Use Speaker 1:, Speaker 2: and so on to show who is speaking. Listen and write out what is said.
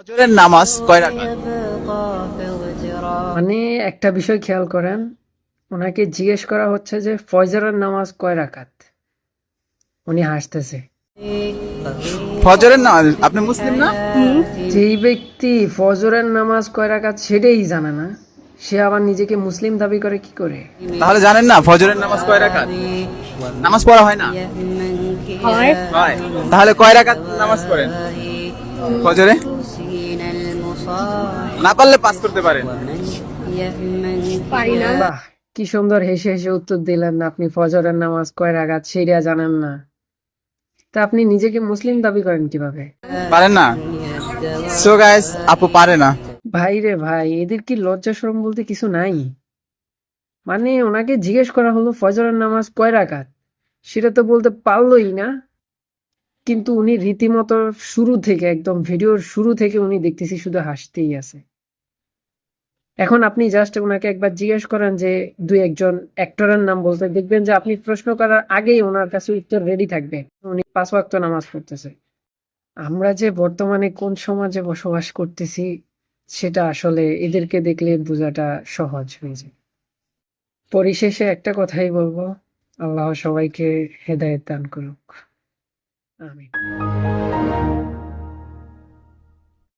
Speaker 1: ফজরের নামাজ কয় রাকাত?
Speaker 2: মানে একটা বিষয় খেয়াল করেন, ওনাকে জিজ্ঞেস করা হচ্ছে যে ফজরের নামাজ কয় রাকাত। উনি হাসতেছে।
Speaker 1: ফজরের নামাজ, আপনি মুসলিম না?
Speaker 2: যেই ব্যক্তি ফজরের নামাজ কয় রাকাত সেটাই জানে না, সে আবার নিজেকে মুসলিম দাবি করে কি করে?
Speaker 1: তাহলে জানেন না ফজরের নামাজ কয় রাকাত? নামাজ পড়া হয় না?
Speaker 3: হয়।
Speaker 1: হয়। তাহলে কয় রাকাত নামাজ পড়েন ফজরে? না পারলে পাস করতে পারেন।
Speaker 3: পারি না।
Speaker 2: বাহ, কি সুন্দর হেসে হেসে উত্তর দিলেন। আপনি ফজরের নামাজ কয় রাকাত সেটা জানেন না, তা আপনি নিজেকে মুসলিম দাবি করেন কিভাবে?
Speaker 1: পারেন না? সো গাইস, আপু পারে না।
Speaker 2: ভাই রে ভাই, এদের কি লজ্জা শরম বলতে কিছু নাই? মানে ওনাকে জিজ্ঞেস করা হলো ফজরের নামাজ কয় রাকাত, সেটা তো বলতে পারলোই না। কিন্তু উনি রীতিমতো শুরু থেকে, একদম ভিডিওর শুরু থেকে উনি দেখতেছি শুধু হাসতেই আছে। এখন আপনি জাস্ট ওনাকে একবার জিজ্ঞেস করেন যে দুই একজন অ্যাক্টরের নাম বলতে, দেখবেন যে আপনি প্রশ্ন করার আগেই ওনার কাছে উত্তর রেডি থাকবে। উনি ৫ ওয়াক্ত নামাজ পড়তেছে। আমরা যে বর্তমানে কোন সমাজে বসবাস করতেছি সেটা আসলে এদেরকে দেখলে বোঝাটা সহজ হয়ে যায়। পরিশেষে একটা কথাই বলবো, আল্লাহ সবাইকে হেদায়েত দান করুক। আমিন।